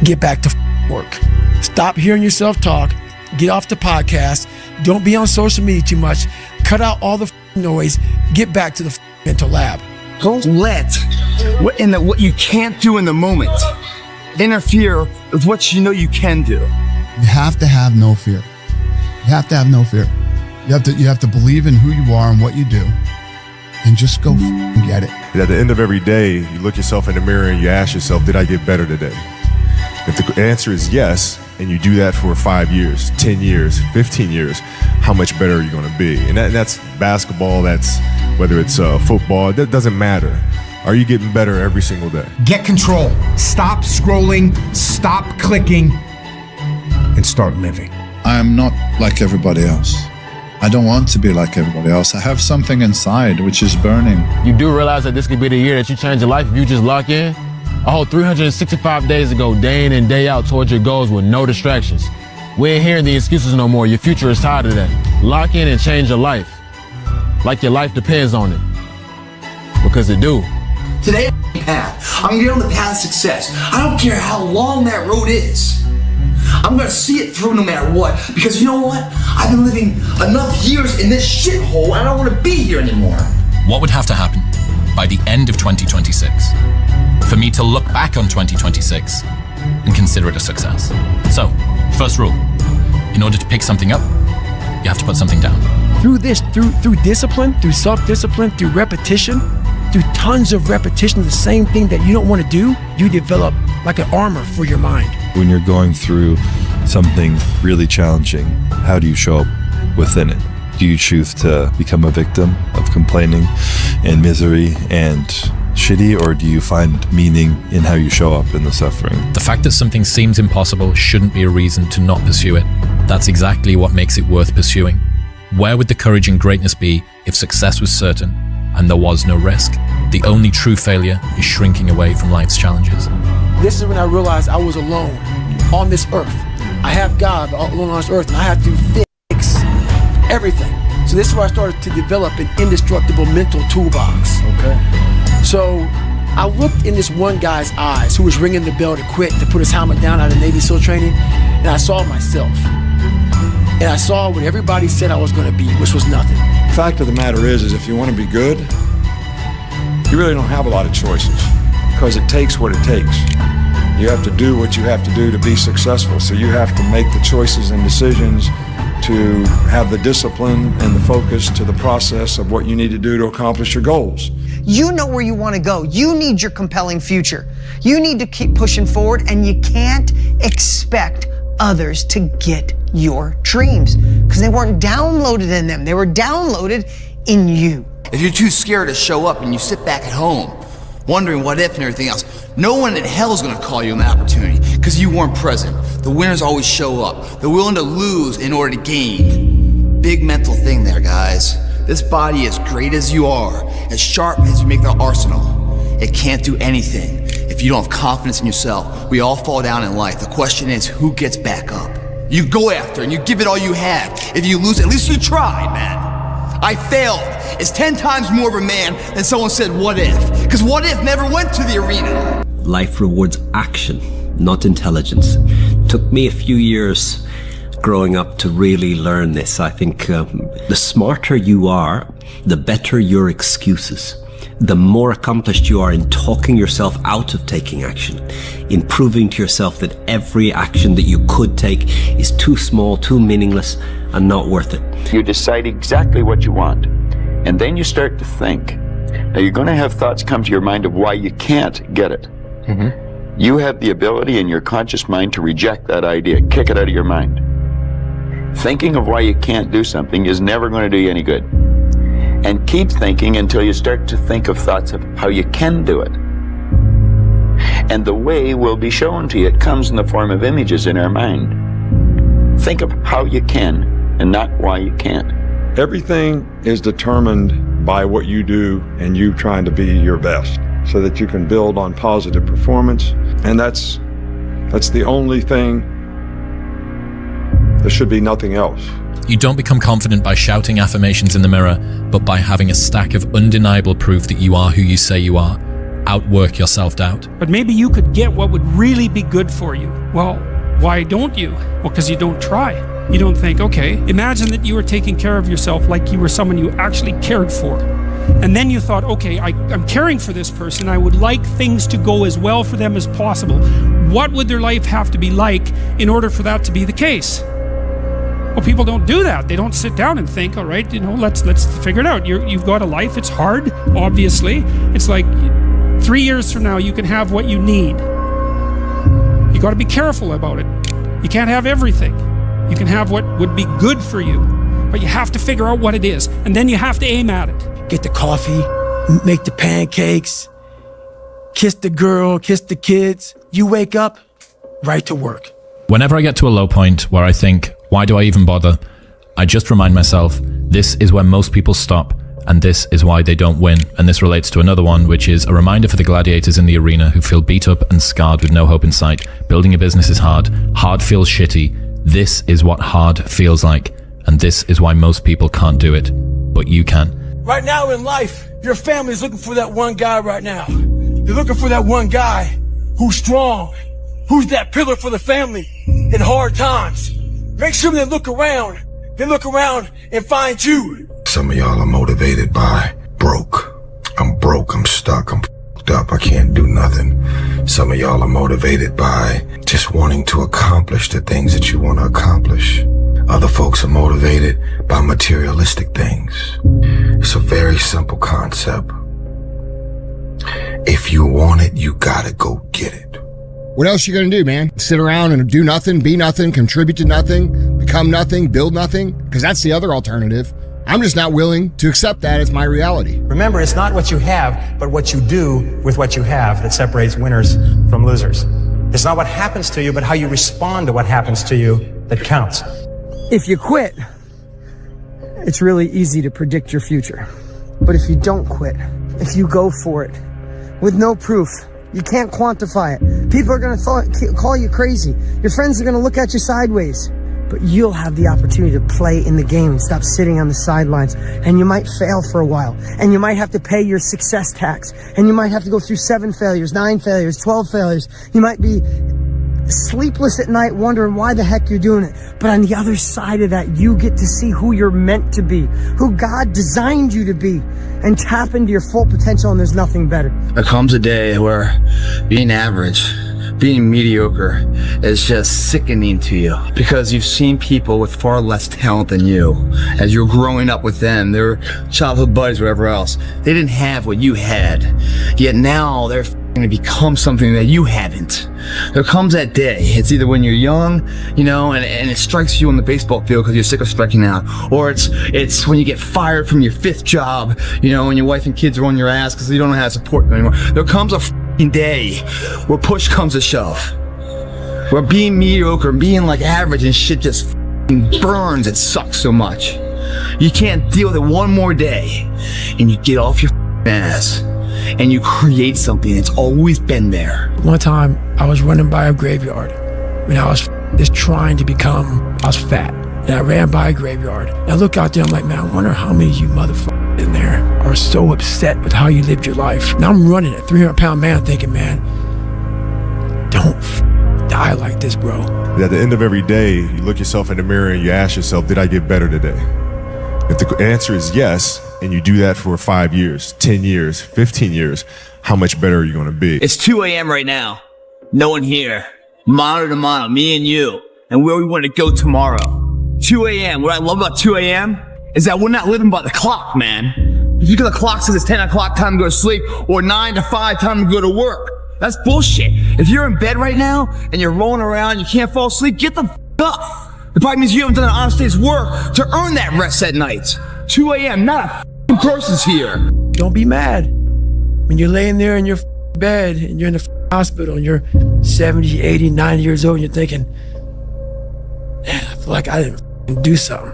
get back to work. Stop hearing yourself talk. Get off the podcast. Don't be on social media too much. Cut out all the noise. Get back to the mental lab. Don't let what you can't do in the moment interfere with what you know you can do. You have to have no fear. You have to have no fear. You have to believe in who you are and what you do, and just go get it. And at the end of every day, you look yourself in the mirror and you ask yourself, did I get better today? If the answer is yes, and you do that for 5 years, 10 years, 15 years, how much better are you going to be? And that's basketball, that's whether it's football, that doesn't matter. Are you getting better every single day? Get control. Stop scrolling, stop clicking, and start living. I am not like everybody else. I don't want to be like everybody else. I have something inside which is burning. You do realize that this could be the year that you change your life if you just lock in? A whole 365 days ago, day in and day out towards your goals with no distractions. We ain't hearing the excuses no more. Your future is tied to that. Lock in and change your life. Like your life depends on it. Because it do. Today, I'm gonna get on the path of success. I don't care how long that road is. I'm gonna see it through no matter what. Because you know what? I've been living enough years in this shithole. I don't wanna be here anymore. What would have to happen by the end of 2026 for me to look back on 2026 and consider it a success? So, first rule, in order to pick something up, you have to put something down. Through discipline, through self-discipline, through repetition, through tons of repetition of the same thing that you don't want to do, you develop like an armor for your mind. When you're going through something really challenging, how do you show up within it? Do you choose to become a victim of complaining and misery and shitty, or do you find meaning in how you show up in the suffering? The fact that something seems impossible shouldn't be a reason to not pursue it. That's exactly what makes it worth pursuing. Where would the courage and greatness be if success was certain and there was no risk? The only true failure is shrinking away from life's challenges. This is when I realized I was alone on this earth. I have God alone on this earth, and I have to fix everything. So this is where I started to develop an indestructible mental toolbox. Okay. So I looked in this one guy's eyes who was ringing the bell to quit, to put his helmet down out of Navy SEAL training, and I saw myself. And I saw what everybody said I was going to be, which was nothing. The fact of the matter is if you want to be good, you really don't have a lot of choices, because it takes what it takes. You have to do what you have to do to be successful. So you have to make the choices and decisions to have the discipline and the focus to the process of what you need to do to accomplish your goals. You know where you want to go. You need your compelling future. You need to keep pushing forward, and you can't expect others to get your dreams, because they weren't downloaded in them. They were downloaded in you. If you're too scared to show up and you sit back at home, wondering what if and everything else, no one in hell is going to call you an opportunity because you weren't present. The winners always show up. They're willing to lose in order to gain. Big mental thing there, guys. This body, as great as you are, as sharp as you make the arsenal, it can't do anything if you don't have confidence in yourself. We all fall down in life. The question is, who gets back up? You go after and you give it all you have. If you lose, at least you tried, man. I failed. It's 10 times more of a man than someone said, what if? Because what if never went to the arena. Life rewards action, not intelligence. It took me a few years growing up to really learn this. I think the smarter you are, the better your excuses. The more accomplished you are in talking yourself out of taking action, in proving to yourself that every action that you could take is too small, too meaningless, and not worth it. You decide exactly what you want, and then you start to think. Now you're going to have thoughts come to your mind of why you can't get it. Mm-hmm. You have the ability in your conscious mind to reject that idea, kick it out of your mind. Thinking of why you can't do something is never going to do you any good. And keep thinking until you start to think of thoughts of how you can do it. And the way will be shown to you. It comes in the form of images in our mind. Think of how you can and not why you can't. Everything is determined by what you do and you trying to be your best so that you can build on positive performance. And that's the only thing. There should be nothing else. You don't become confident by shouting affirmations in the mirror, but by having a stack of undeniable proof that you are who you say you are. outwork your self-doubt. But maybe you could get what would really be good for you. Well, why don't you? Well, because you don't try. You don't think, okay, imagine that you were taking care of yourself like you were someone you actually cared for. And then you thought, okay, I'm caring for this person. I would like things to go as well for them as possible. What would their life have to be like in order for that to be the case? Well, people don't do that. They don't sit down and think, all right, let's figure it out. You've got a life. It's hard, obviously. It's like 3 years from now, you can have what you need. You got to be careful about it. You can't have everything. You can have what would be good for you, but you have to figure out what it is, and then you have to aim at it. Get the coffee, make the pancakes, kiss the girl, kiss the kids. You wake up, right to work. Whenever I get to a low point where I think, why do I even bother? I just remind myself, this is where most people stop, and this is why they don't win. And this relates to another one, which is a reminder for the gladiators in the arena who feel beat up and scarred with no hope in sight. Building a business is hard. Hard feels shitty. This is what hard feels like. And this is why most people can't do it. But you can. Right now in life, your family's looking for that one guy right now. They're looking for that one guy who's strong, who's that pillar for the family in hard times. Make sure they look around and find you. Some of y'all are motivated by broke. I'm broke, I'm stuck, I'm f***ed up, I can't do nothing. Some of y'all are motivated by just wanting to accomplish the things that you want to accomplish. Other folks are motivated by materialistic things. It's a very simple concept. If you want it, you gotta go get it. What else you gonna do, man? Sit around and do nothing, be nothing, contribute to nothing, become nothing, build nothing? Because that's the other alternative. I'm just not willing to accept that as my reality. Remember, it's not what you have, but what you do with what you have that separates winners from losers. It's not what happens to you, but how you respond to what happens to you that counts. If you quit, it's really easy to predict your future. But if you don't quit, if you go for it with no proof, you can't quantify it. People are going to call you crazy. Your friends are going to look at you sideways. But you'll have the opportunity to play in the game and stop sitting on the sidelines. And you might fail for a while. And you might have to pay your success tax. And you might have to go through 7 failures, 9 failures, 12 failures. You might be sleepless at night wondering why the heck you're doing it. But on the other side of that, you get to see who you're meant to be, who God designed you to be, and tap into your full potential, and there's nothing better. There comes a day where being average, being mediocre is just sickening to you because you've seen people with far less talent than you. As you're growing up with them, their childhood buddies, whatever else, they didn't have what you had. Yet now they're going to become something that you haven't. There comes that day. It's either when you're young, and it strikes you on the baseball field because you're sick of striking out, or it's when you get fired from your 5th job, and your wife and kids are on your ass because you don't know how to support them anymore. There comes a day where push comes to shove, where being mediocre and being like average and shit just burns. It sucks so much. You can't deal with it one more day, and you get off your ass and you create something that's always been there. One time I was running by a graveyard when I was just trying to I was fat, and I ran by a graveyard. And I look out there, I'm like, man, I wonder how many of you motherfuckers in there are so upset with how you lived your life. And I'm running a 300-pound man thinking, man, don't die like this, bro. At the end of every day, you look yourself in the mirror and you ask yourself, did I get better today? If the answer is yes, and you do that for 5 years, 10 years, 15 years, how much better are you going to be? It's 2 a.m. right now. No one here. Mano to mano, me and you, and where we want to go tomorrow. 2 a.m. What I love about 2 a.m. is that we're not living by the clock, man. If you get the clock says it's 10 o'clock, time to go to sleep, or 9 to 5, time to go to work. That's bullshit. If you're in bed right now, and you're rolling around, you can't fall asleep, get the f*** up. It probably means you haven't done an honest day's work to earn that rest at night. 2 a.m., not a f***ing person's here. Don't be mad when you're laying there in your bed and you're in the hospital and you're 70, 80, 90 years old and you're thinking, man, I feel like I didn't do something.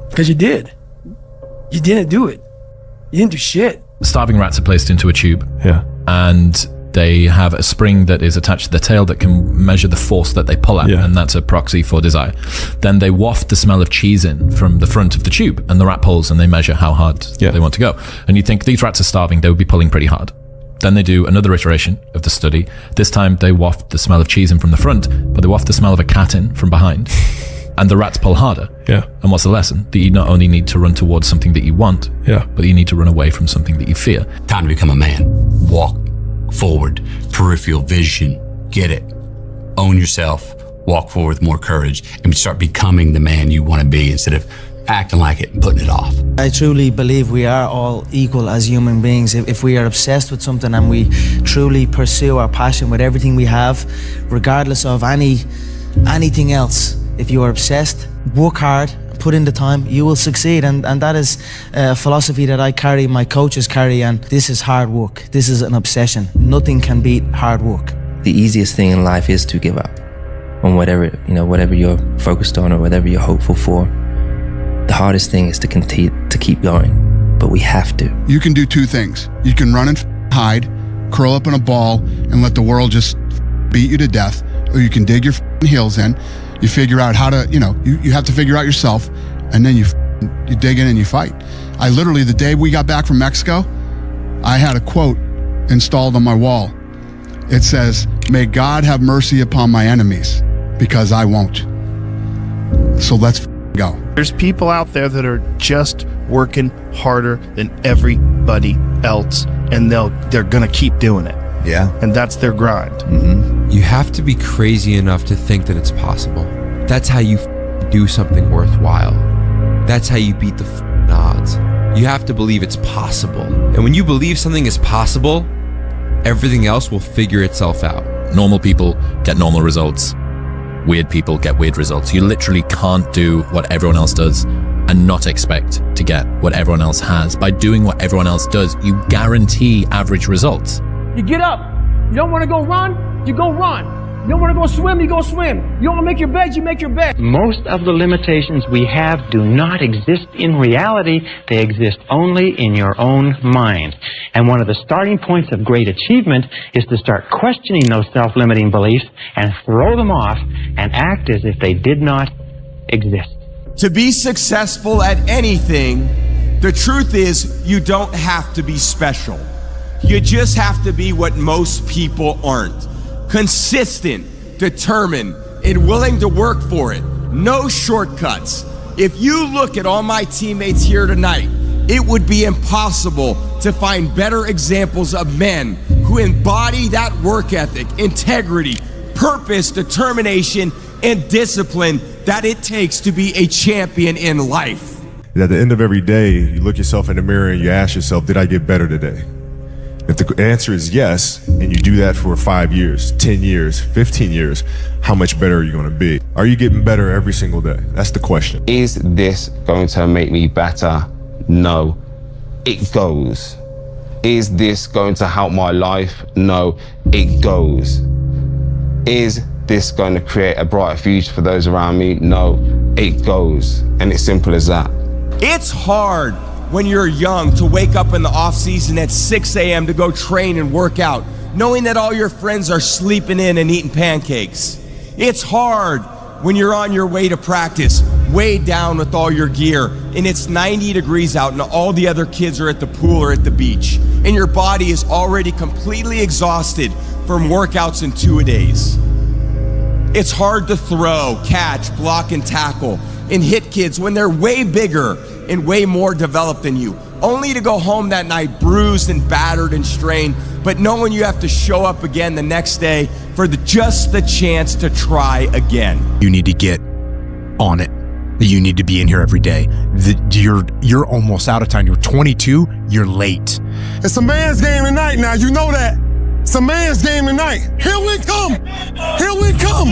Because you did. You didn't do it. You didn't do shit. Starving rats are placed into a tube. Yeah. And they have a spring that is attached to the tail that can measure the force that they pull at, and that's a proxy for desire. Then they waft the smell of cheese in from the front of the tube, and the rat pulls, and they measure how hard they want to go. And you think, these rats are starving, they would be pulling pretty hard. Then they do another iteration of the study. This time they waft the smell of cheese in from the front, but they waft the smell of a cat in from behind. And the rats pull harder. Yeah. And what's the lesson? That you not only need to run towards something that you want, yeah, but you need to run away from something that you fear. Time to become a man. Walk forward, peripheral vision, get it. Own yourself, walk forward with more courage, and start becoming the man you want to be instead of acting like it and putting it off. I truly believe we are all equal as human beings. If we are obsessed with something and we truly pursue our passion with everything we have, regardless of anything else, if you are obsessed, work hard, put in the time, you will succeed. And that is a philosophy that I carry, my coaches carry, and this is hard work. This is an obsession. Nothing can beat hard work. The easiest thing in life is to give up on whatever you're focused on or whatever you're hopeful for. The hardest thing is to continue to keep going, but we have to. You can do two things. You can run and hide, curl up in a ball, and let the world just beat you to death, or you can dig your heels in. You figure out how to, you have to figure out yourself, and then you dig in and you fight. I literally, the day we got back from Mexico, I had a quote installed on my wall. It says, "May God have mercy upon my enemies, because I won't." So let's go. There's people out there that are just working harder than everybody else, and they're gonna keep doing it. Yeah. And that's their grind. Mm-hmm. You have to be crazy enough to think that it's possible. That's how you do something worthwhile. That's how you beat the odds. You have to believe it's possible. And when you believe something is possible, everything else will figure itself out. Normal people get normal results. Weird people get weird results. You literally can't do what everyone else does and not expect to get what everyone else has. By doing what everyone else does, you guarantee average results. You get up. You don't want to go run, you go run. You don't want to go swim, you go swim. You don't want to make your bed, you make your bed. Most of the limitations we have do not exist in reality. They exist only in your own mind. And one of the starting points of great achievement is to start questioning those self-limiting beliefs and throw them off and act as if they did not exist. To be successful at anything, the truth is you don't have to be special. You just have to be what most people aren't. Consistent, determined, and willing to work for it. No shortcuts. If you look at all my teammates here tonight, it would be impossible to find better examples of men who embody that work ethic, integrity, purpose, determination, and discipline that it takes to be a champion in life. At the end of every day, you look yourself in the mirror and you ask yourself, did I get better today? If the answer is yes, and you do that for 5 years, 10 years, 15 years, how much better are you going to be? Are you getting better every single day? That's the question. Is this going to make me better? No. It goes. Is this going to help my life? No. It goes. Is this going to create a brighter future for those around me? No. It goes. And it's simple as that. It's hard when you're young to wake up in the off season at 6 a.m. to go train and work out, knowing that all your friends are sleeping in and eating pancakes. It's hard when you're on your way to practice, weighed down with all your gear, and it's 90 degrees out and all the other kids are at the pool or at the beach, and your body is already completely exhausted from workouts in 2-a-days. It's hard to throw, catch, block, and tackle, and hit kids when they're way bigger and way more developed than you, only to go home that night bruised and battered and strained, but knowing you have to show up again the next day for just the chance to try again. You need to get on it. You need to be in here every day. You're almost out of time. You're 22, you're late. It's a man's game tonight now, you know that. It's a man's game tonight. Here we come. Here we come.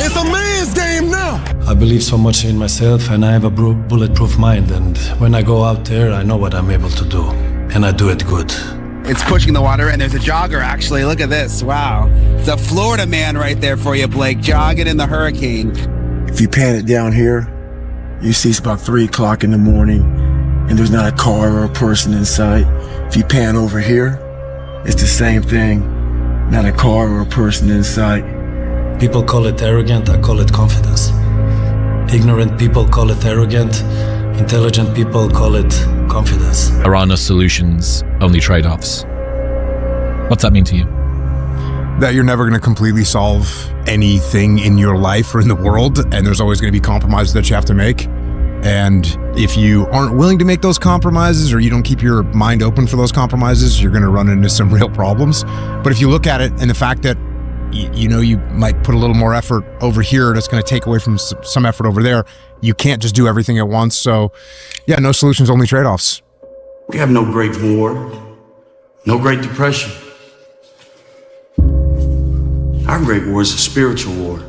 It's a man's game now. I believe so much in myself and I have a bulletproof mind. And when I go out there, I know what I'm able to do. And I do it good. It's pushing the water and there's a jogger actually. Look at this. Wow. It's a Florida man right there for you, Blake. Jogging in the hurricane. If you pan it down here, you see it's about 3 o'clock in the morning and there's not a car or a person in sight. If you pan over here, it's the same thing, not a car or a person in sight. People call it arrogant, I call it confidence. Ignorant people call it arrogant, intelligent people call it confidence. There are no solutions, only trade-offs. What's that mean to you? That you're never going to completely solve anything in your life or in the world, and there's always going to be compromises that you have to make. And if you aren't willing to make those compromises, or you don't keep your mind open for those compromises, you're going to run into some real problems. But if you look at it and the fact that you know you might put a little more effort over here, that's going to take away from some effort over there, you can't just do everything at once. So yeah, no solutions, only trade-offs. We have no Great War, no Great Depression. Our Great War is a spiritual war.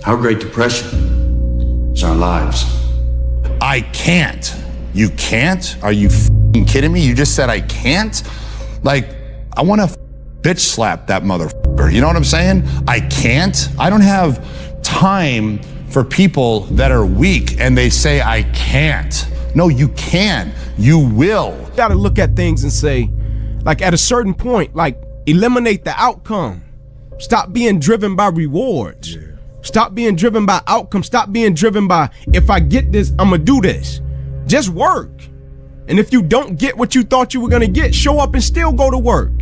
Our Great Depression is our lives. I can't. You can't? Are you f***ing kidding me? You just said I can't? Like, I want to bitch slap that motherfucker. You know what I'm saying? I can't. I don't have time for people that are weak and they say I can't. No, you can. You will. You gotta look at things and say, like, at a certain point, like, eliminate the outcome. Stop being driven by rewards. Yeah. Stop being driven by outcome. Stop being driven by, if I get this, I'm gonna do this. Just work. And if you don't get what you thought you were gonna get, show up and still go to work.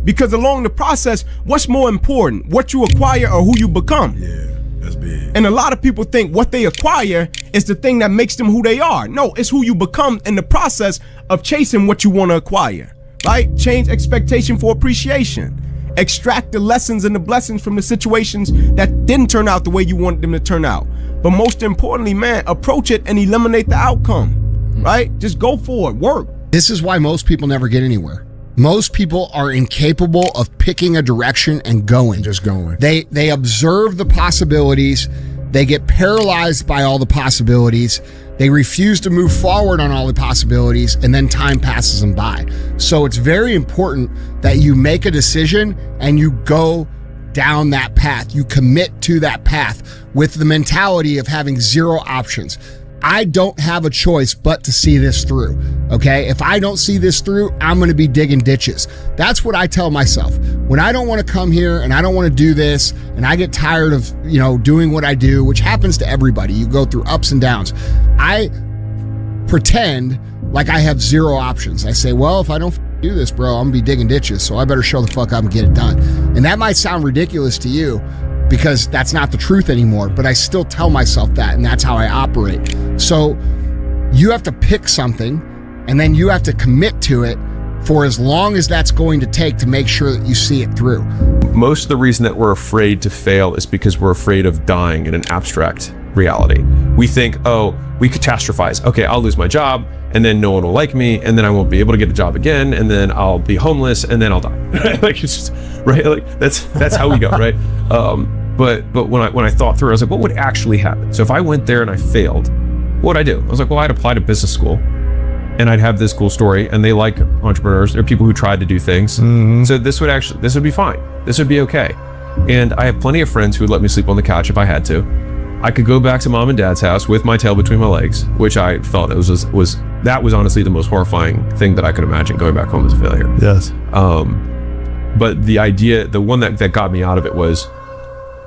Because along the process, what's more important? What you acquire or who you become? Yeah, that's big. And a lot of people think what they acquire is the thing that makes them who they are. No, it's who you become in the process of chasing what you want to acquire, right? Change expectation for appreciation. Extract the lessons and the blessings from the situations that didn't turn out the way you wanted them to turn out. But most importantly, man, approach it and eliminate the outcome, right? Just go for it, work. This is why most people never get anywhere. Most people are incapable of picking a direction and going. Just going. They observe the possibilities. They get paralyzed by all the possibilities. They refuse to move forward on all the possibilities, and then time passes them by. So it's very important that you make a decision and you go down that path. You commit to that path with the mentality of having zero options. I don't have a choice but to see this through, okay? If I don't see this through, I'm gonna be digging ditches. That's what I tell myself. When I don't wanna come here and I don't wanna do this, and I get tired of, doing what I do, which happens to everybody. You go through ups and downs. I pretend like I have zero options. I say, well, if I don't do this, bro, I'm gonna be digging ditches, so I better show the fuck up and get it done. And that might sound ridiculous to you, because that's not the truth anymore, but I still tell myself that, and that's how I operate. So you have to pick something, and then you have to commit to it for as long as that's going to take to make sure that you see it through. Most of the reason that we're afraid to fail is because we're afraid of dying in an abstract reality. We think, we catastrophize. Okay, I'll lose my job, and then no one will like me, and then I won't be able to get a job again, and then I'll be homeless, and then I'll die. Like, it's just, right? Like, that's how we go, right? But when I thought through, I was like, what would actually happen? So if I went there and I failed, what would I do? I was like, well, I'd apply to business school, and I'd have this cool story, and they like entrepreneurs. They're people who tried to do things. Mm-hmm. So this would be fine. This would be okay. And I have plenty of friends who would let me sleep on the couch if I had to. I could go back to mom and dad's house with my tail between my legs, which I felt was honestly the most horrifying thing that I could imagine, going back home as a failure. Yes. But the idea, the one that got me out of it was,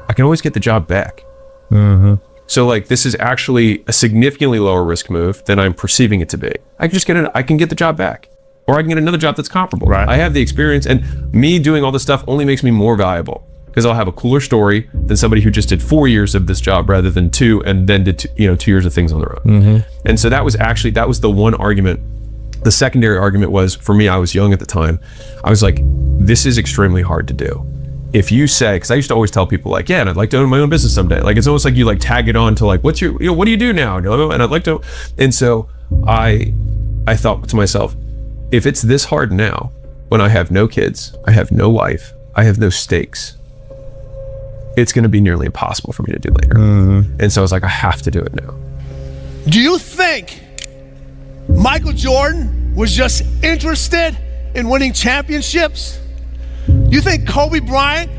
I can always get the job back. Mm-hmm. So like, this is actually a significantly lower risk move than I'm perceiving it to be. I can get the job back, or I can get another job that's comparable. Right. I have the experience, and me doing all this stuff only makes me more valuable, because I'll have a cooler story than somebody who just did 4 years of this job rather than 2, and then did 2 years of things on their own. Mm-hmm. And so that was the one argument. The secondary argument was, for me, I was young at the time. I was like, this is extremely hard to do. If you say, because I used to always tell people, like, yeah, and I'd like to own my own business someday. Like, it's almost like you like tag it on to like, what do you do now? And I'd like to. And so I thought to myself, if it's this hard now, when I have no kids, I have no wife, I have no stakes, it's going to be nearly impossible for me to do later. Mm-hmm. And so I was like, I have to do it now. Do you think Michael Jordan was just interested in winning championships? You think Kobe Bryant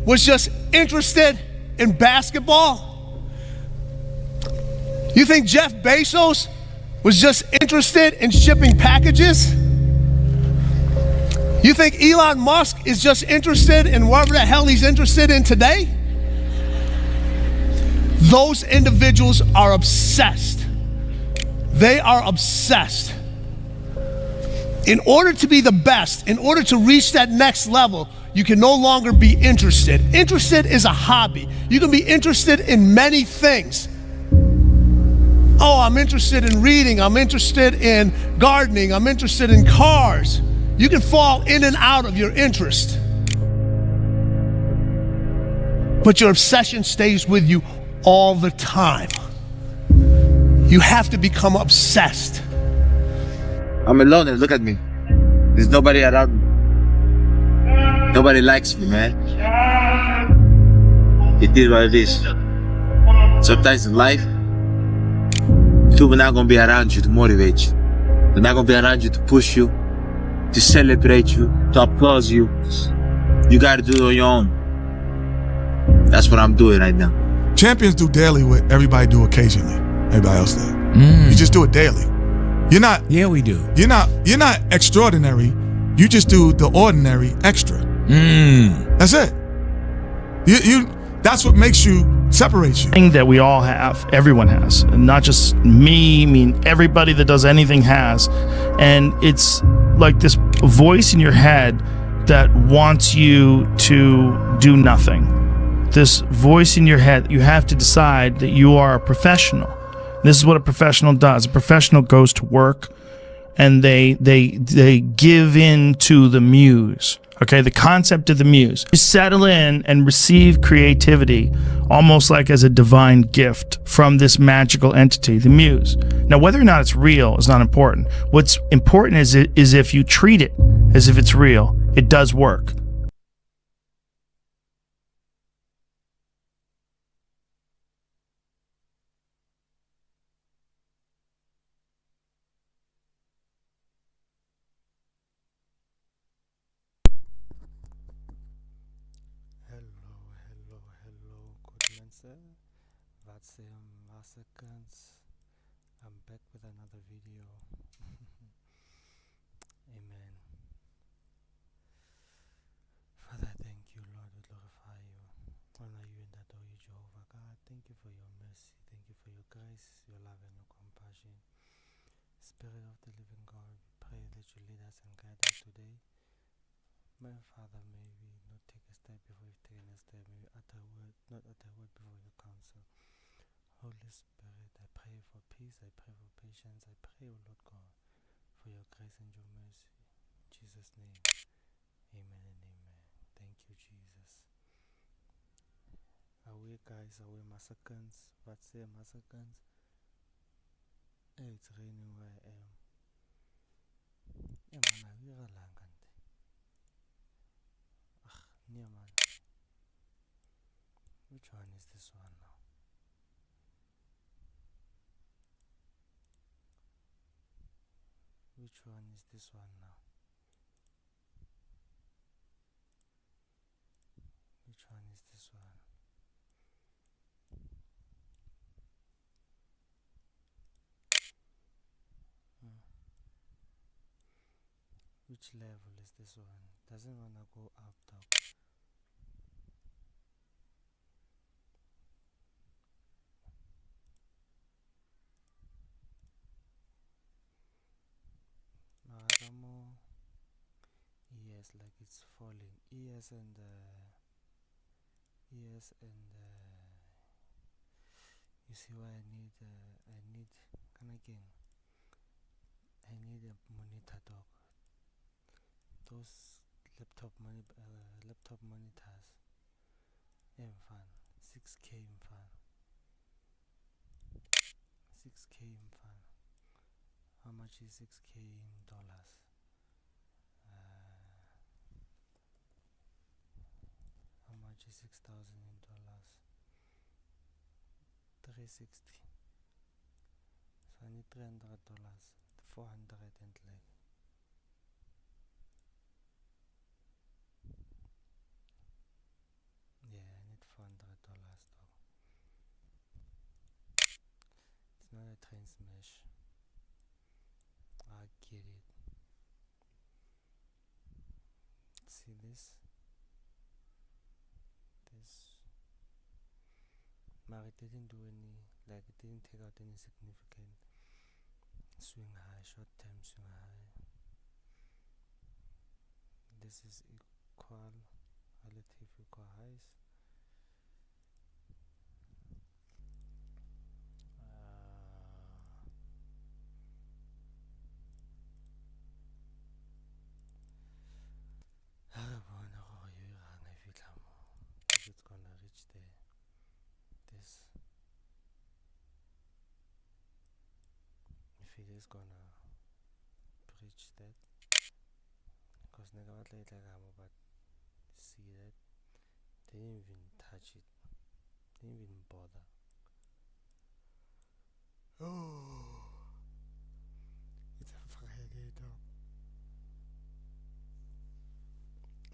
was just interested in basketball? You think Jeff Bezos was just interested in shipping packages? You think Elon Musk is just interested in whatever the hell he's interested in today? Those individuals are obsessed. They are obsessed. In order to be the best, in order to reach that next level, you can no longer be interested. Interested is a hobby. You can be interested in many things. Oh, I'm interested in reading. I'm interested in gardening. I'm interested in cars. You can fall in and out of your interest. But your obsession stays with you all the time. You have to become obsessed. I'm alone and look at me. There's nobody around me. Nobody likes me, man. It is what it is. Sometimes in life, people are not gonna be around you to motivate you. They're not gonna be around you to push you, to celebrate you, to applaud you. You gotta do it on your own. That's what I'm doing right now. Champions do daily what everybody do occasionally. Everybody else does. You just do it daily. You're not. Yeah, we do. You're not extraordinary. You just do the ordinary extra. That's it. You. That's what makes you, separates you. Thing that we all have, everyone has, and not just me. I mean, everybody that does anything has, and it's like this voice in your head that wants you to do nothing. This voice in your head, you have to decide that you are a professional. This is what a professional does. A professional goes to work and they give in to the muse. Okay, the concept of the muse. You settle in and receive creativity almost like as a divine gift from this magical entity, the muse. Now, whether or not it's real is not important. What's important is if you treat it as if it's real, it does work. I'm back with another video. Amen. Father, thank you, Lord. We glorify you. Honor you and adore you, Jehovah God. Thank you for your mercy. Thank you for your grace, your love, and your compassion. Spirit of the living God, we pray that you lead us and guide us today. My Father, may we not take a step before you've taken a step. May we utter a word, not utter a word before your counsel. Holy Spirit, I pray for peace, I pray for patience, I pray, O Lord God, for your grace and your mercy. In Jesus' name, amen and amen. Thank you, Jesus. Away, guys, away, massacres. What's there, massacres? Hey, it's raining where I am. Yeah, man, we're a lang kante. Yeah, man. Which one is this one now? Which one is this one now? Which one is this one? Which level is this one? Doesn't wanna go up though. Maragamo. Yes, like it's falling. Yes, and you see why I need come again. I need a monitor, dog. Those laptop monitors. In fan 6K in fan. 6K in fan. How much is 6K in dollars? How much is 6,000 in dollars? 360. So I need $300. 400 and like. Yeah, I need $400 though. It's not a train smash. I get it. See this? But it didn't do any, like it didn't take out any significant swing high, short term swing high. this is equal, relative equal highs. If it's gonna reach this, if it is gonna breach that, because nigga what like but see that they didn't even touch it, they didn't even bother. Oh, it's a Friday dog.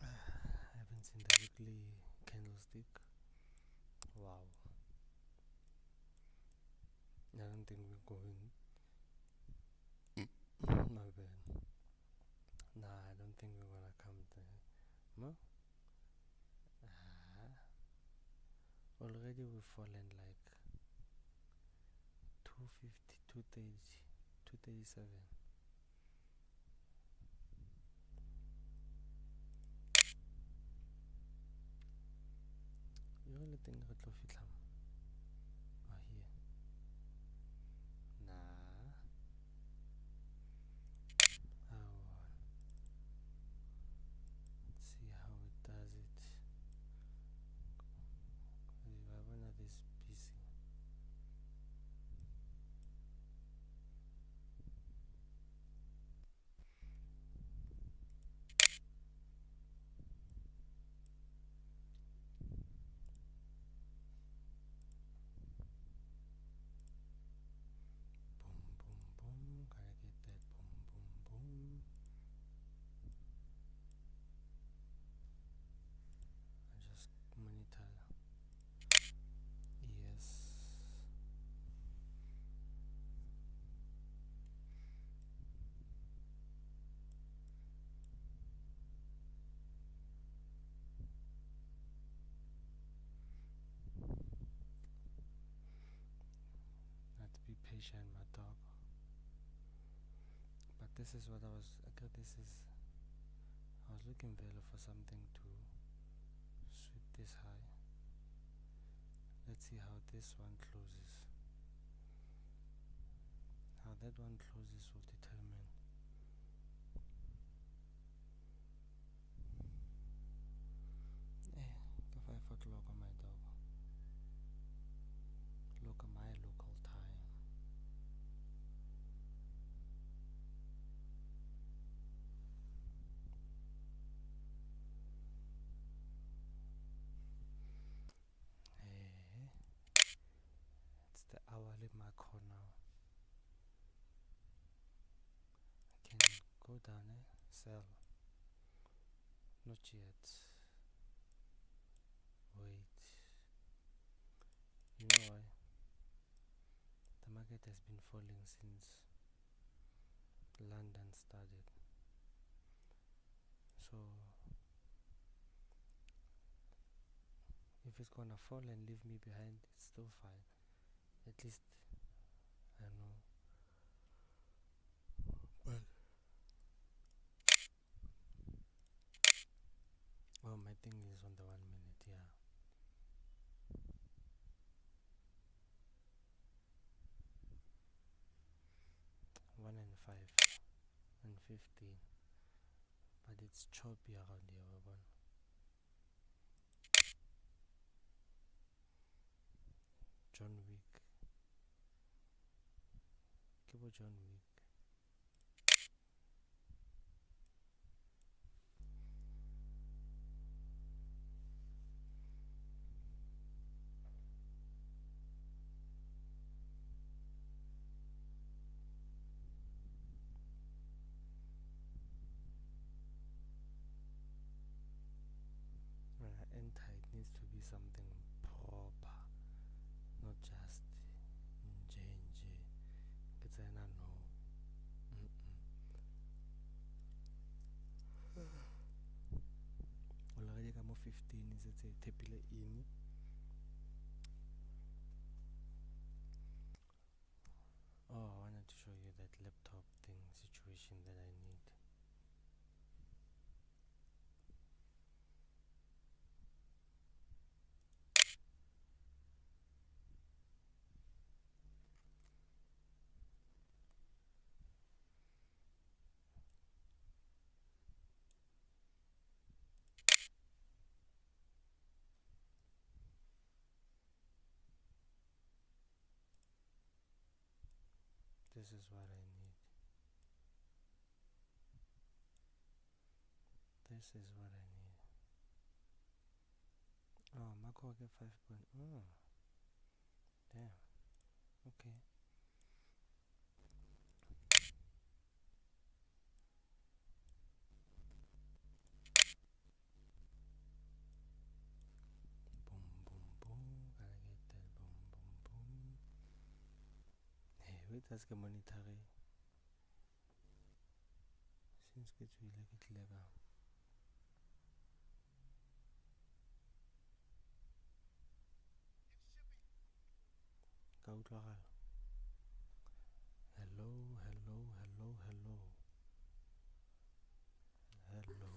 I haven't seen the weekly candlestick. Wow. I don't think we're going. My bad. Nah, I don't think we're gonna come there. No? Already we've fallen like 250, 230, 237. You really think I tlo fitla mo? Oh, here. Nah. Oh, let's see how it does it. I wanna this busy. Boom, gotta get that boom. I just monitor. Yes. Have to be patient, my dog. But this is what I was. Okay, this is. I was looking value for something to sweep this high. Let's see how this one closes. How that one closes will determine. The 5 o'clock on my dog. Look at my local time. It's the hourly macro now. I can go down and sell. Not yet. Wait. You know why? The market has been falling since London started. So if it's gonna fall and leave me behind, it's still fine. At least I know. But oh, my thing is on the 1 minute, yeah. One and 5 and 15, but it's choppy around here. One. John Wick. Kibo John Wick. When I enter, it needs to be something proper, not just J&J. It's a no. Already come 15 is it a tepile in. Oh, I wanted to show you that laptop thing situation that I need. This is what I need. This is what I need. Oh, Mako get 5 point. Oh, damn. Okay. Boom, boom, boom. Gotta get that boom, boom, boom. Hey, wait, that's the monetary. Since it's really clever. Ka utlwagala. Hello, hello, hello, hello. Hello.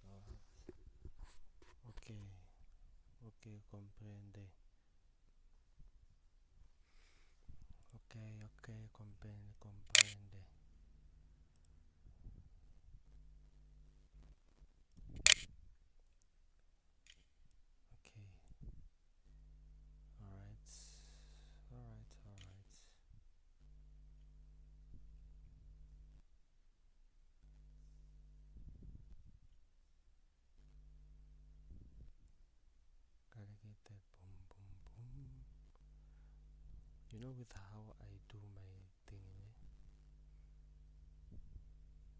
Alright. Okay. Okay, comprende. Okay, comprende. Okay. Alright. Gotta get that boom, boom, boom. You know, with how I do my thing,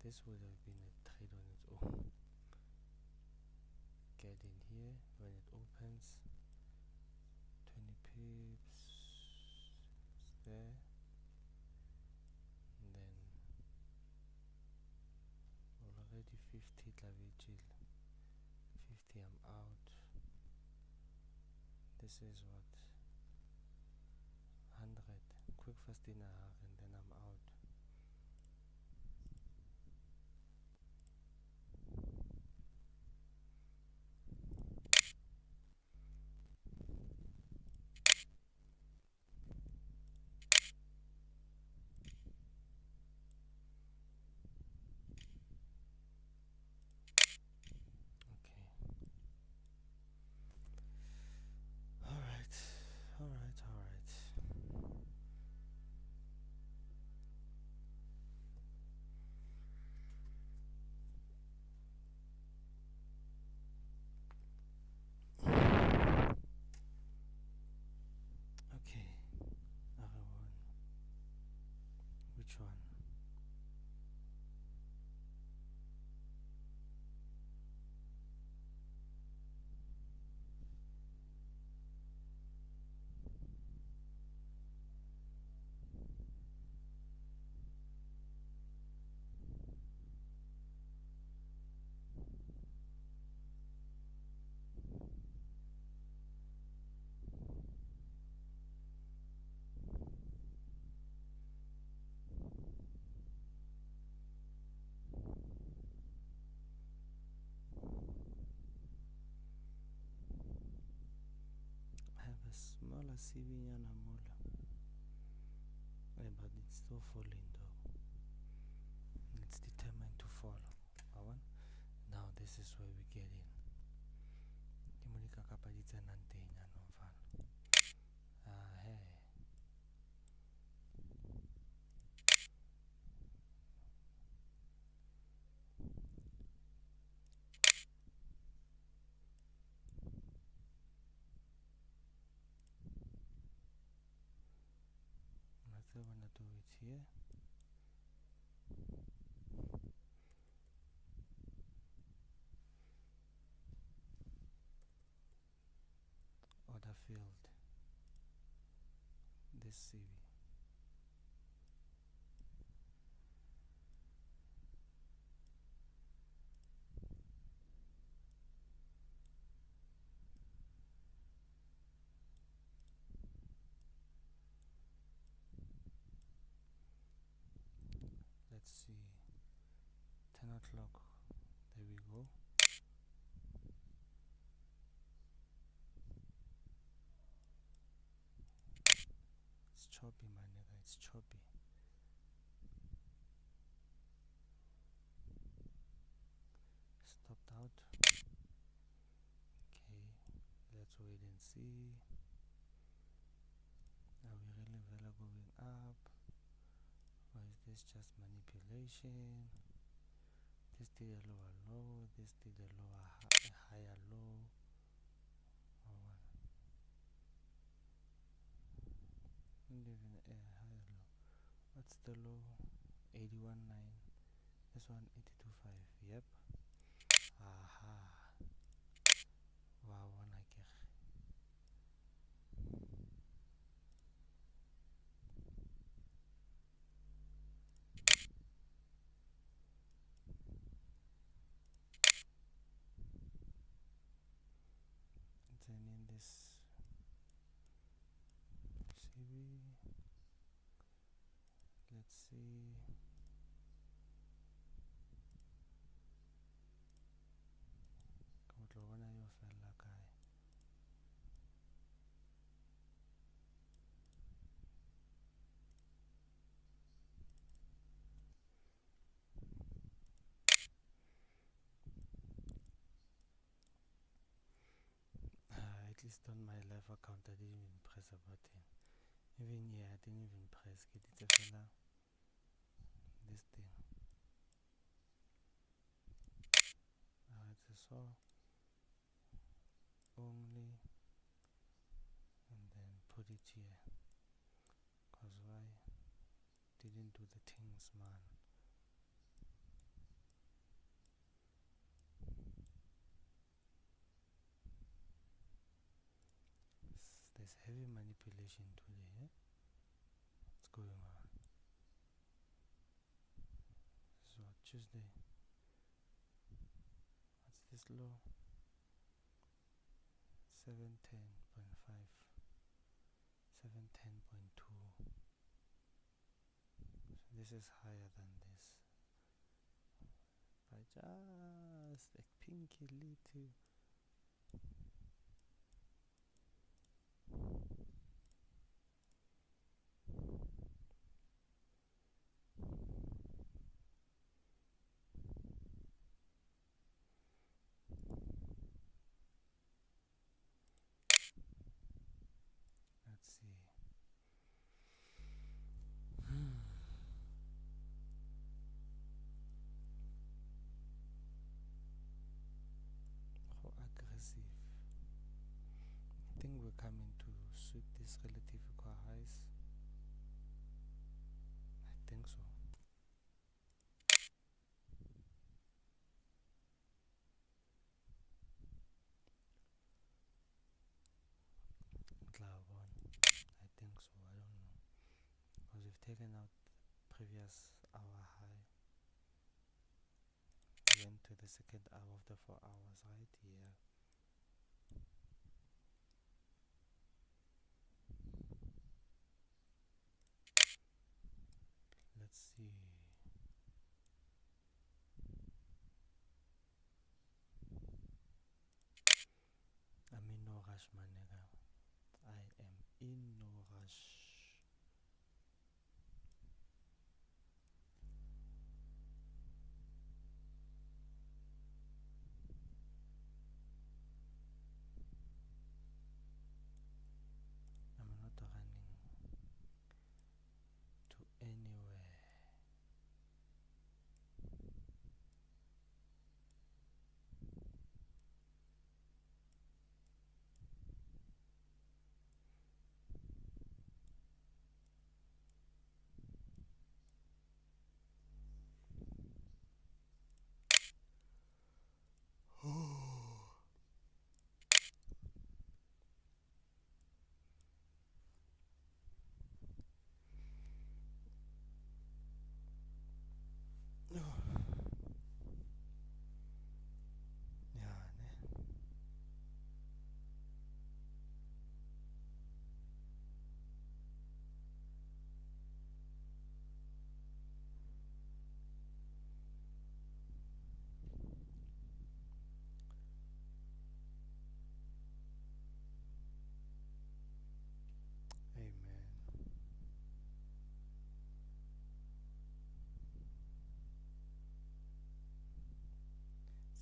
this would have been a trade on its own. Get in here when it opens. 20 pips. It's there. And then already 50 Tlavigil. 50 I'm out. This is what? 100. Quick fast in a half and then I'm out. Alright. Okay. Other one. Which one? I have a smaller CV and a molar. But it's still falling though. It's determined to fall. Now this is where we get in. Timonika kapaditsa nantenya no fan. Hey. What I wanna do it here. Order field. This CV. Let's see. 10 o'clock. There we go. It's choppy, my nigga. It's choppy. Stopped out. Okay. Let's wait and see. this just manipulation. This did a lower low, this did a lower higher low. And even a higher low. What's the low? 81.9. This one 82.5. Yep. Aha. Wow, one I get. Then in this CB, let's see. Kama yo fella guy. At least on my live account I didn't even press a button. Even here I didn't even press. Get it a fella. This thing. Alright, so only, and then put it here. Cause why didn't do the things, man. There's heavy manipulation today, eh? What's going on? So Tuesday. What's this low? 710.5, 710.2. So this is higher than this by just a pinky little. Let's see. How aggressive. I think we're coming to sweep these relative equal highs. I think so. I think so, I don't know. Because we've taken out previous hour high. Went to the second hour of the 4 hours, right? Yeah. Let's see. I'm in no rush, my nigga. I am in no rush. I'm not running to anywhere.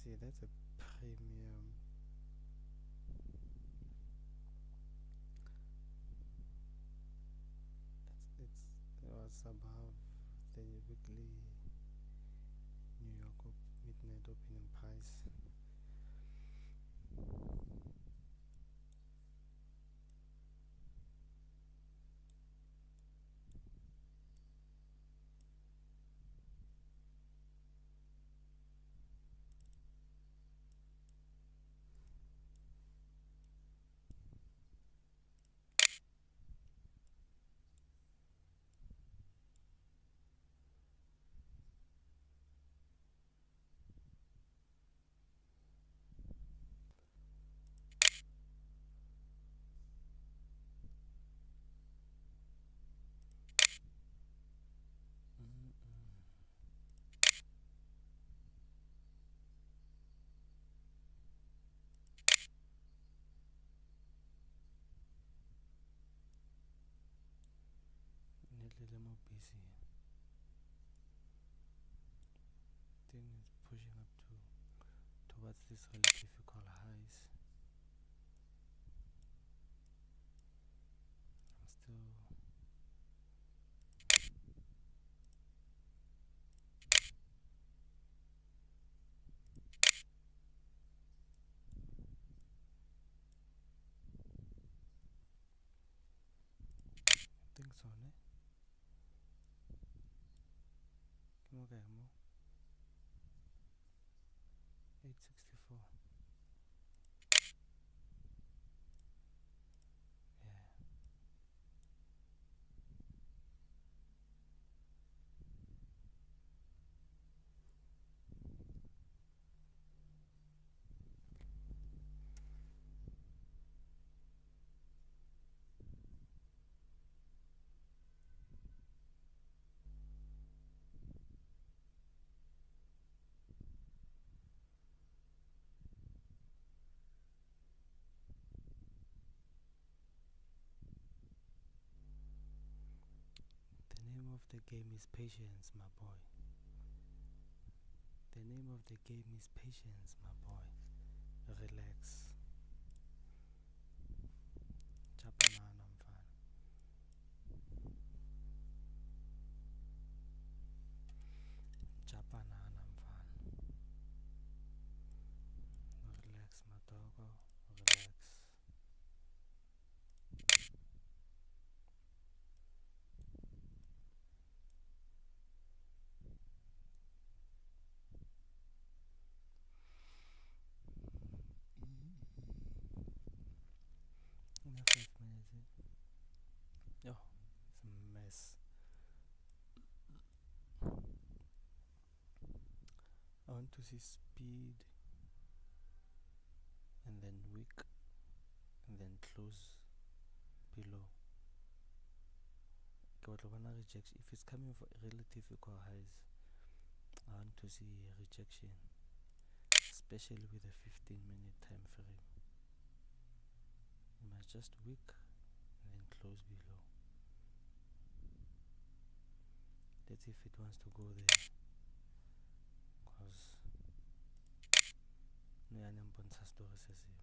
See, that's a premium. It was above the weekly New York midnight opening price. A little more busy. Thing is pushing up towards this relative equal highs. I'm still think so, ne? Okay, more. 864. Yeah. The name of the game is patience, my boy. The name of the game is patience, my boy. Relax. Chapanana, mfana. Chapanana, mfana. Relax, my doggo. Relax. Only 5 minutes. Oh, it's a mess. I want to see speed and then wick and then close below. Rejection. If it's coming for relative equal highs, I want to see a rejection, especially with a 15-minute time frame. You must just wick and then close below. Let's see if it wants to go there. Because no one has stories as you.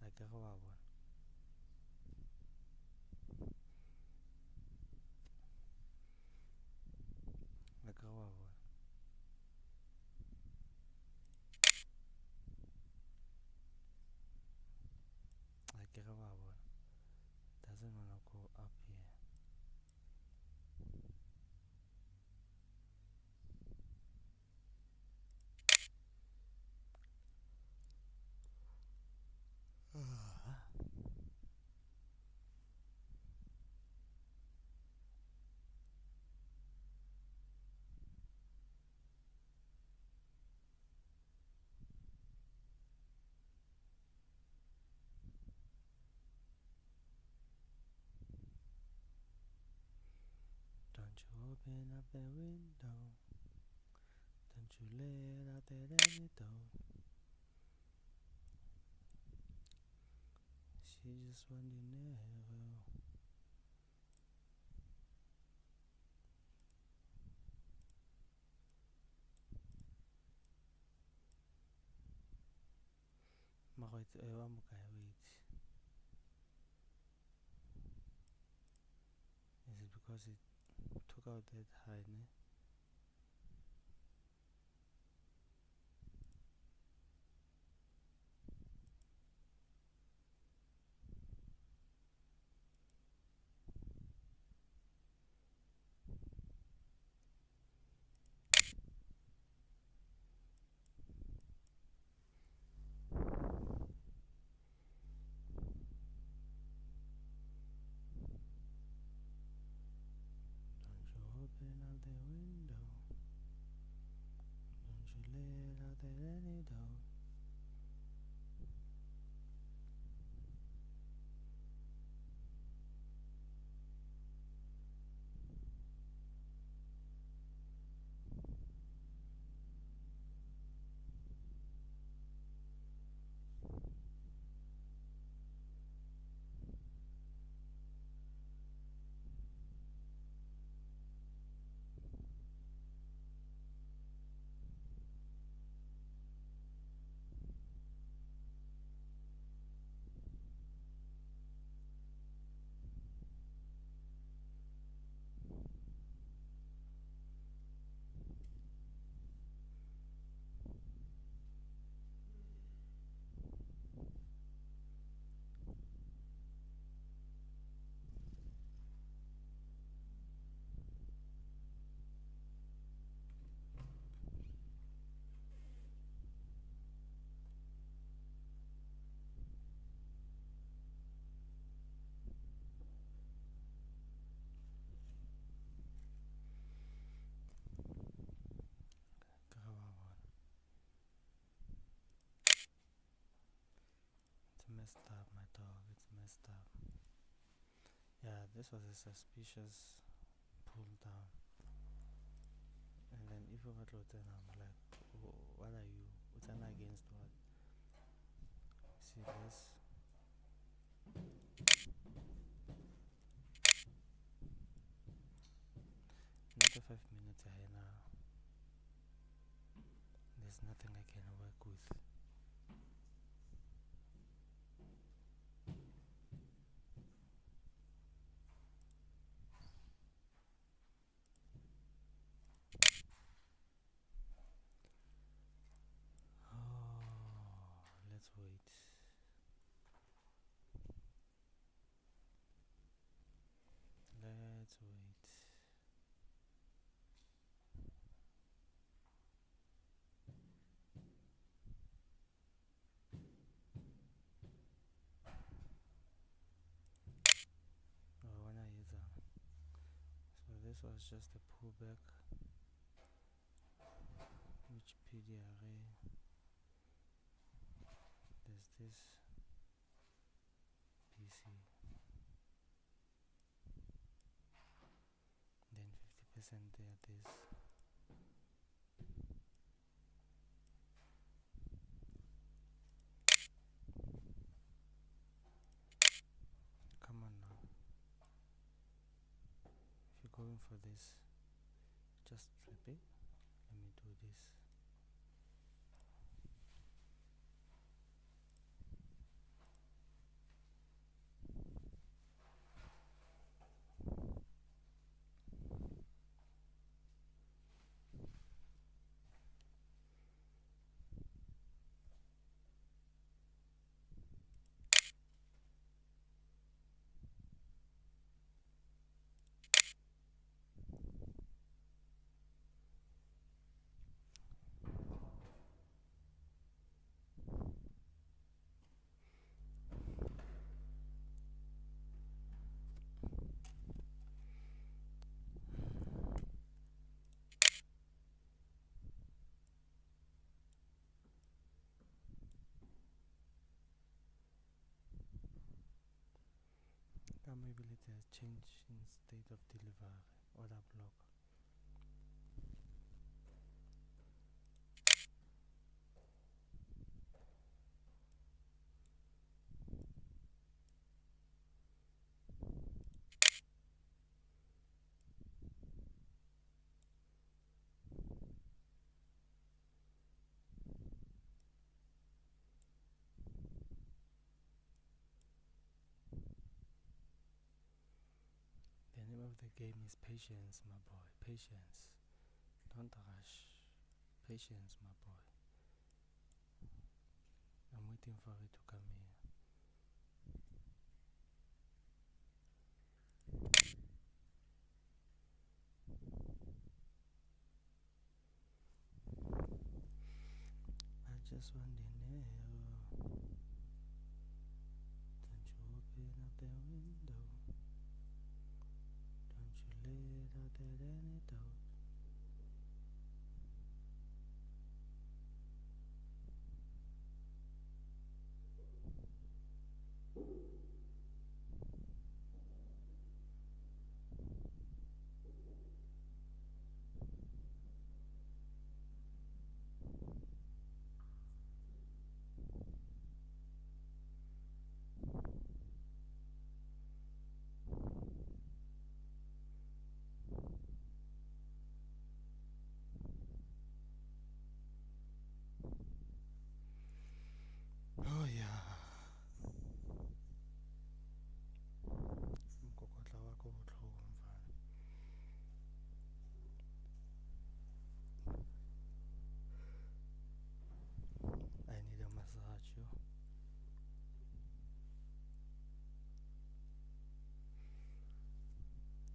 I can go out one. I can go out one. I can go out one. Doesn't want to go up here. Don't you open up the window. Don't you let out that antidote. She just want you narrow. Wait. Is it because because it took out that hide, ne? Open up the window. Don't you let out the any door. It's messed up, my dog. It's messed up. Yeah, this was a suspicious pull down. And then if you got Rotten, I'm like, oh, what are you? What's an against what? See this? 5 minutes ahead now. There's nothing I can work with. Oh, let's wait. Let's wait. Oh, when I use that. So this was just a pullback, which PDRA. There's this PC. Then 50% there. This. Come on now. If you're going for this, just strip it. Let me do this. Maybe let us change in state of delivery or that block. Then of the game is patience, my boy. Patience. Don't rush. Patience, my boy. I'm waiting for it to come here. I just want dinero. Don't you open up the window. Don't you let out that antidote. Oh yeah. Umgogodla wakho ubuhlungu mfana. I need a massage, yo.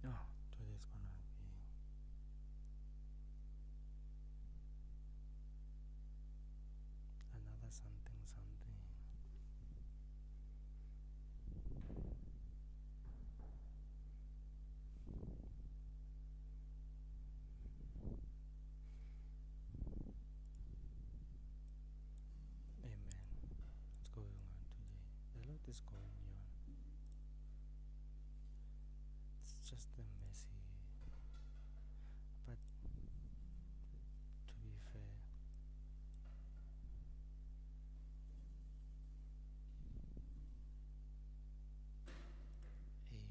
Oh, today's gonna be another something something. Amen. What's going on today? A lot is going on. It's just a messy. But to be fair, hey,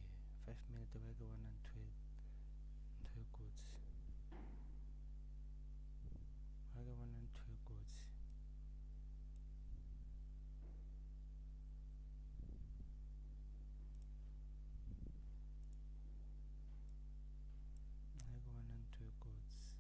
5 minutes away go on and tweet goods. I go on and tweet goods. I go on and tweet goods.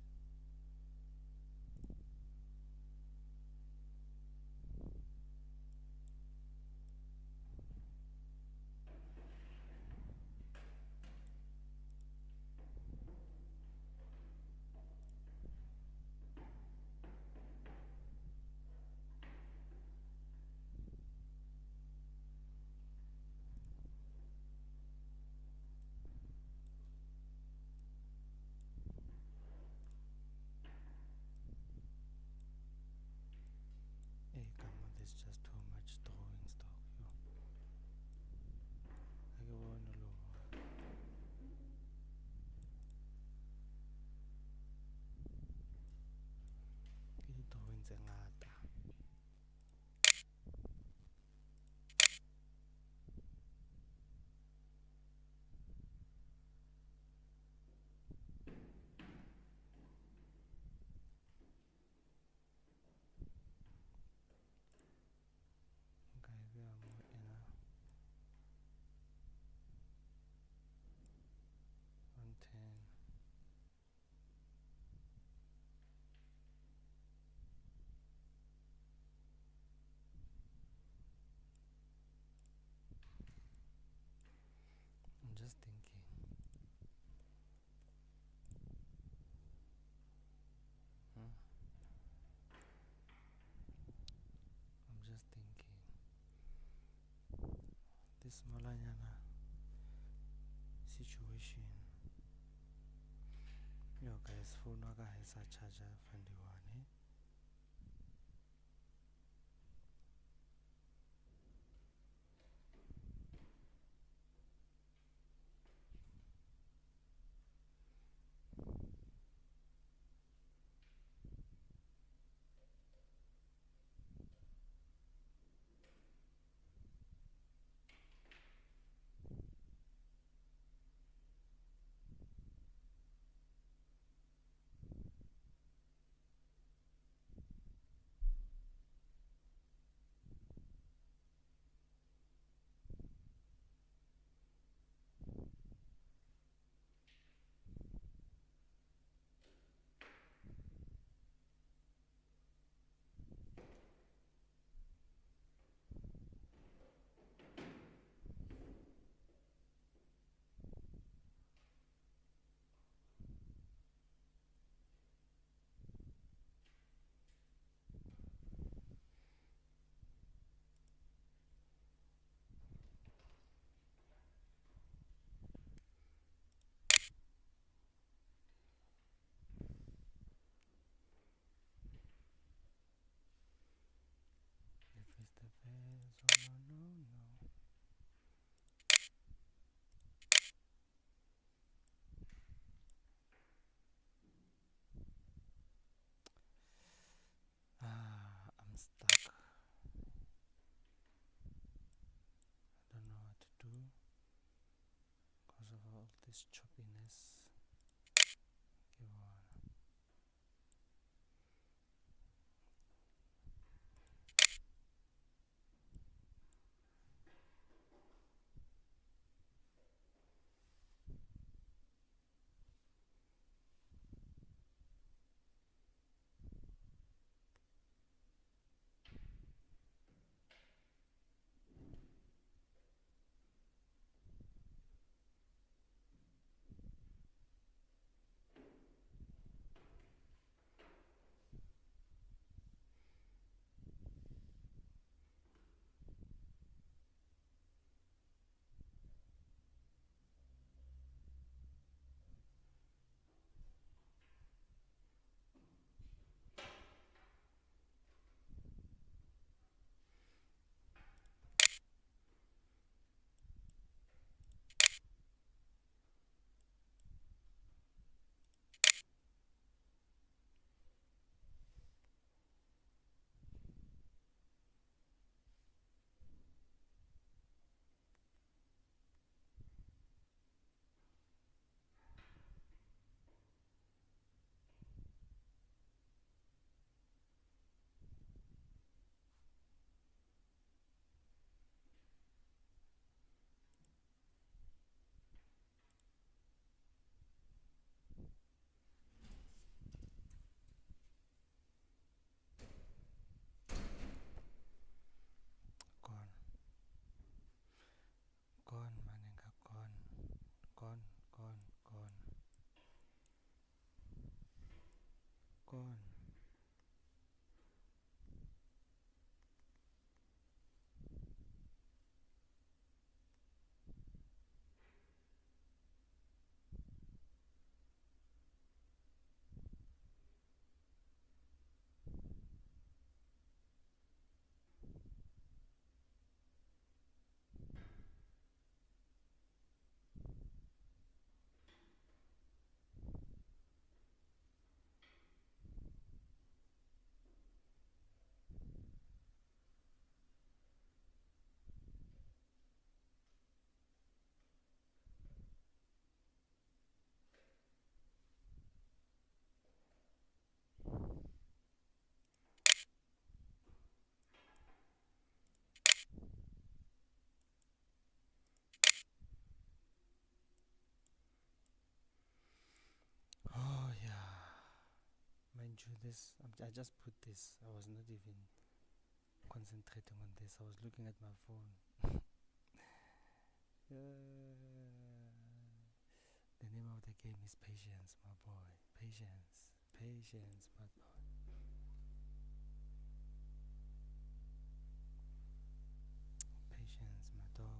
Hey, come on, there's just too much throwing stock, yo. I go on a low. Ke di-drawing tse ngata. Nka e beha moo ena 110. I'm just thinking. I'm just thinking. This Malanyana situation. Yo guys, phone waka ha e sa charger fandiwane. this choppiness. Go on. Gone, Manenga, gone. Gone, gone, gone. Gone. Oh yeah. Mind you, I just put this. I was not even concentrating on this. I was looking at my phone. The name of the game is patience, my boy. Patience. Patience, my boy. Patience, my dog.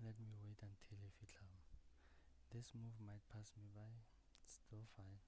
Let me wait until if it this move might pass me by. It's still fine.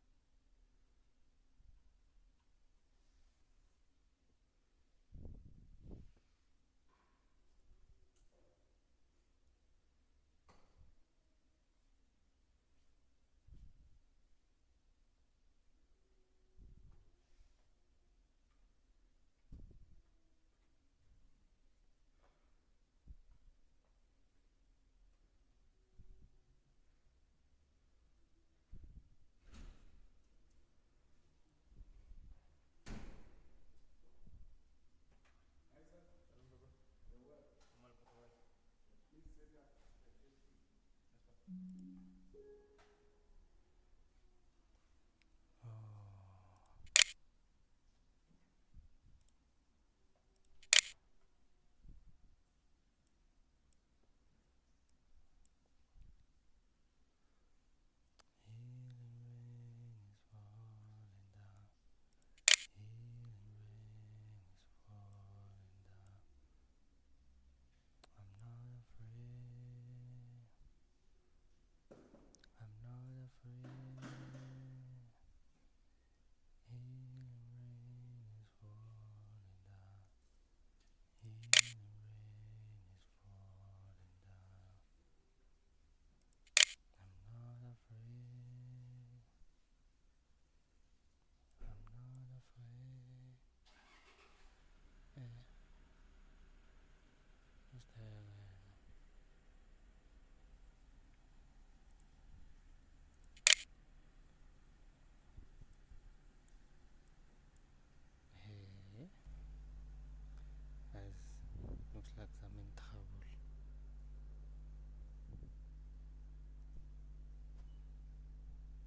looks like I'm in trouble.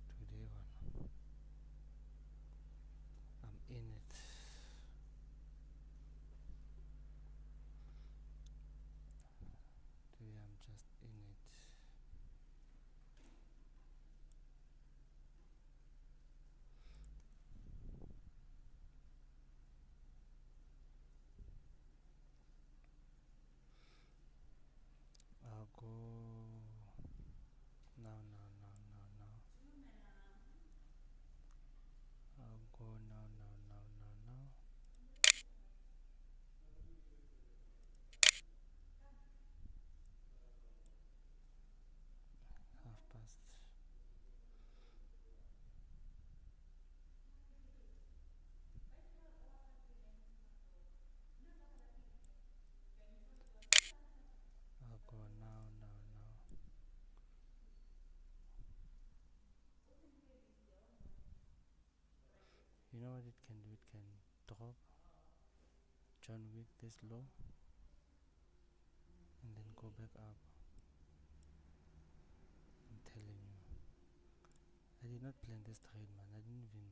Today one, I'm in it. Today I'm just in it. I'll go now. I'll go now. Half past. I'll go now. You know what it can do? It can drop John Wick this low and then go back up. I'm telling you. I did not plan this trade, man. I didn't even.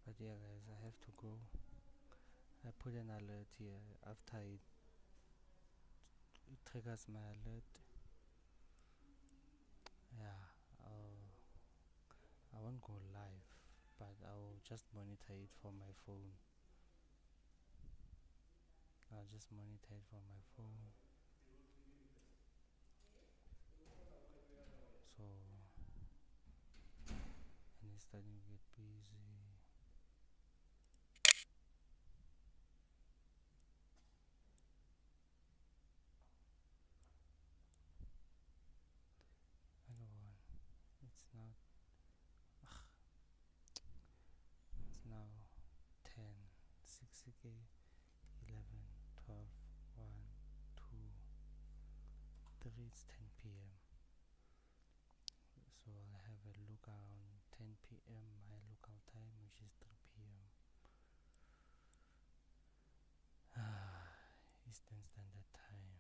But yeah, guys, I have to go. I put an alert here. After it triggers my alert. Yeah, I won't go live, but I'll just monitor it from my phone. I'll just monitor it from my phone. So, and it's starting to get busy. Hello, it's now. It's now 10, 6 again, 11, 12, 1, 2, 3. It's 10 p.m. So I'll have a look around 10 p.m. my local time, which is 3 p.m. Eastern Standard Time.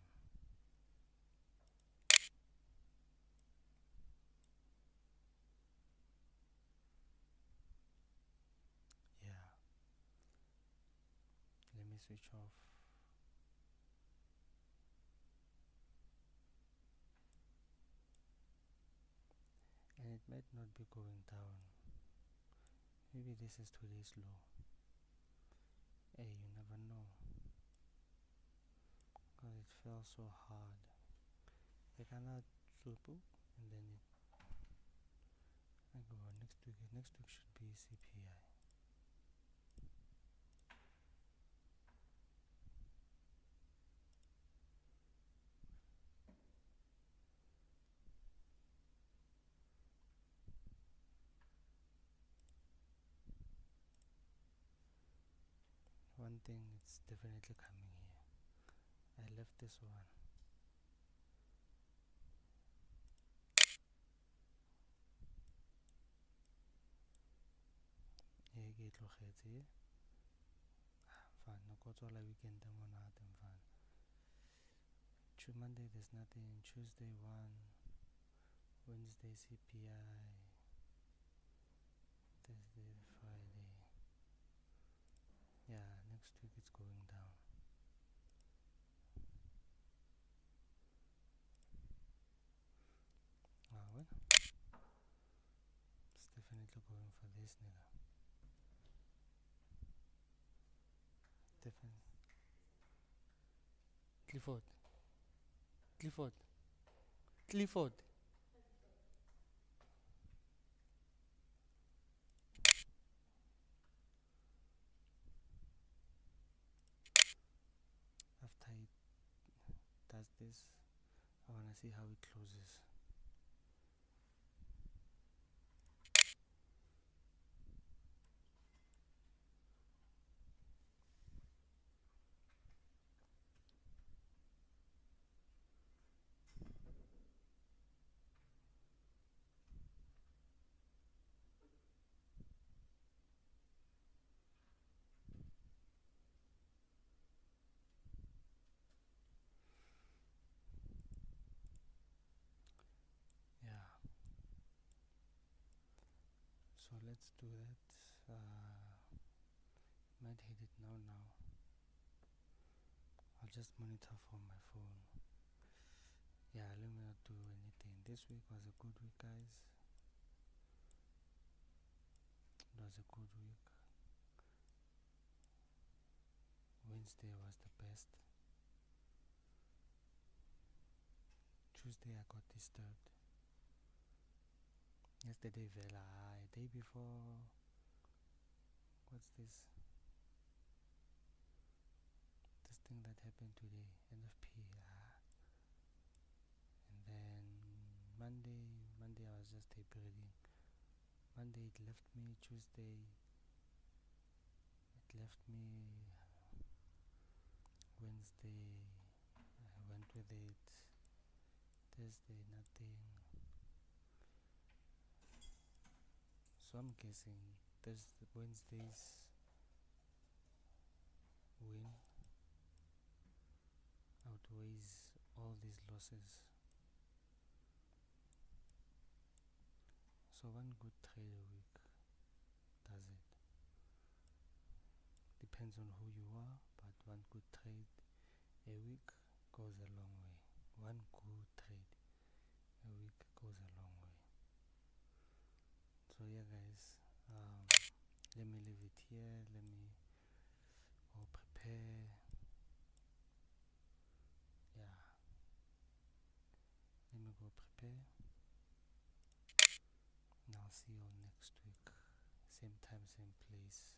Yeah. Let me switch off. And it might not be going down. Maybe this is today's low. Hey, you never know. Because it fell so hard. I cannot swoop and then it. I go next week. Next week should be CPI. One thing, it's definitely coming here. I left this one. Ke tlogetse. Fine, no go tswala weekend e monate mfana. Monday there's nothing. Tuesday 1. Wednesday CPI. Thursday, Friday. Yeah, next week it's going down. Well, it's definitely going for this nigga. Definitely. Clifford. After it does this, I wanna see how it closes. let's do that. Might hit it now. I'll just monitor from my phone. Yeah, let me not do anything. This week was a good week, guys. It was a good week. Wednesday was the best. Tuesday I got disturbed. Yesterday Vela, day before, what's this? This thing that happened today, NFP. And then Monday I was just tape reading. Monday it left me. Tuesday it left me. Wednesday I went with it. Thursday nothing. So I'm guessing Wednesday's win outweighs all these losses. So one good trade a week does it. Depends on who you are, but one good trade a week goes a long way. One good trade a week goes a long way. So yeah, guys, let me leave it here. Let me go prepare. Yeah, let me go prepare. And I'll see you all next week, same time, same place.